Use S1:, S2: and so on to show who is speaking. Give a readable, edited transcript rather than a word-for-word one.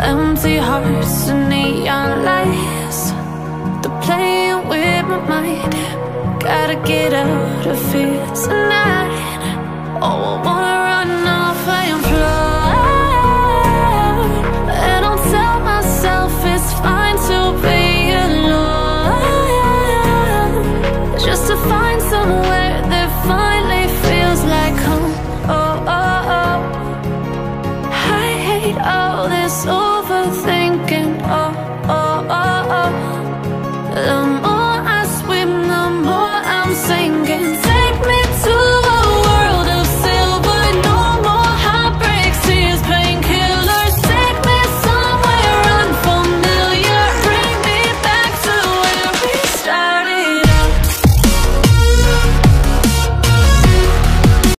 S1: Empty hearts and neon lights, they're playing with my mind. Gotta get out of here tonight. Oh, I wanna run off and fly, and I'll tell myself it's fine to be alone, just to find somewhere that finally feels like home. Oh, oh, oh. I hate all this overthinking.